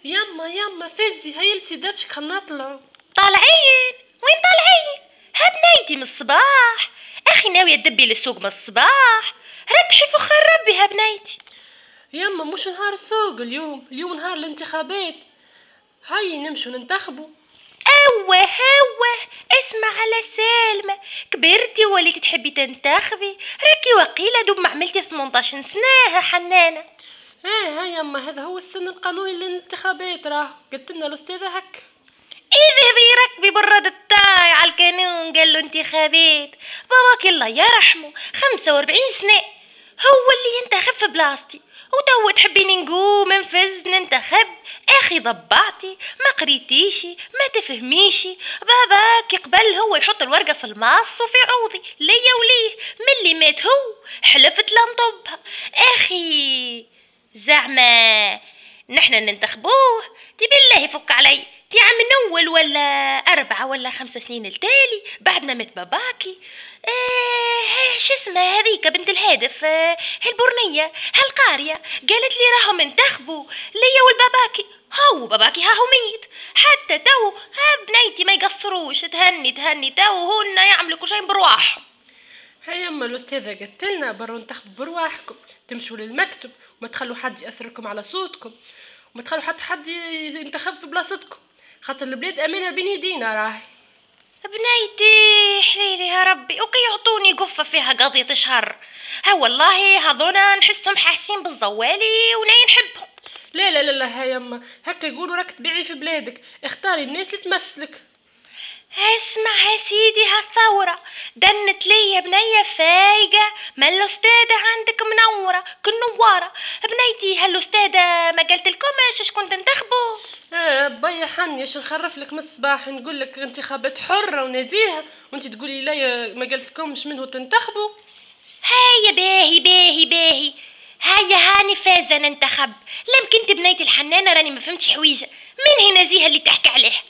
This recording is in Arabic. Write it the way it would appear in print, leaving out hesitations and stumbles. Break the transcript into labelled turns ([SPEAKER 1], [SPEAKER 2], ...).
[SPEAKER 1] يما فزي هيلتي دبشك خلنا نطلعوا.
[SPEAKER 2] طالعين؟ وين طالعين؟ ها بنيتي من الصباح، اخي ناوية تدبي للسوق من الصباح، رتحي فخر ربي ها بنيتي.
[SPEAKER 1] يما مش نهار السوق اليوم نهار الانتخابات، هاي نمشوا ننتخبوا.
[SPEAKER 2] اوه اسمع على سالمة، كبرتي وليتي تحبي تنتخبي، راكي وقيلة دوب ما عملتي 18 سنة ها حنانة.
[SPEAKER 1] ها يما هذا هو السن القانوني للانتخابات، راه قلت لنا الاستاذة هك.
[SPEAKER 2] اذهبي ركبي برد الطاي على القانون، قال له انتخابات، باباك الله يرحمه 45 سنة هو اللي ينتخب في بلاصتي، وتو تحبيني نقوم نفز ننتخب؟ اخي ضبعتي ما قريتيشي ما تفهميشي، باباك يقبل هو يحط الورقة في الماص وفي عوضي ليا وليه، من اللي مات هو حلفت لا نطبها. اخي زعما نحن ننتخبوه؟ تي بالله يفك علي، تي عام من اول ولا 4 ولا 5 سنين التالي بعد ما مات باباكي. شو اسمها هذيك بنت الهادف، هالبرنية هالقارية قالت لي راهم انتخبوا ليا والباباكي، هاو باباكي هاهو ميت، حتى تو ها بنيتي ما يقصروش، تهني تو هن يعملوا كل شيء برواحهم.
[SPEAKER 1] ها يما الاستاذة قلت لنا برو انتخبوا برواحكم، تمشوا للمكتب وما تخلوا حد ياثركم على صوتكم، وما تخلوا حد ينتخب في بلاصتكم، خاطر البلاد امانه بين يدينا راهي.
[SPEAKER 2] بنيتي حليلي يا ربي، وكي يعطوني قفة فيها قضية شهر، ها والله هذونا نحسهم حاسين بالزوالي ولا نحبهم.
[SPEAKER 1] لا ها يما هكا يقولوا راك تبيعي في بلادك، اختاري الناس اللي تمثلك.
[SPEAKER 2] اسمع يا سيدي هالثورة دنت لي يا بنية فايقة، ما الأستاذة عندك منورة كالنوارة، بنيتي هالأستاذة ما قلت لكم ايش كنت تنتخبوا؟
[SPEAKER 1] بيا حنيش نخرف لك من الصباح نقول لك انتخابات حرة ونزيهة، وانت تقولي لا ما قلت لكمش منو تنتخبوا.
[SPEAKER 2] هيا باهي هيا هاني فازة ننتخب، لم كنت بنيتي الحنانة راني ما فهمتش حويجة، من هي نزيهة اللي تحكي عليها؟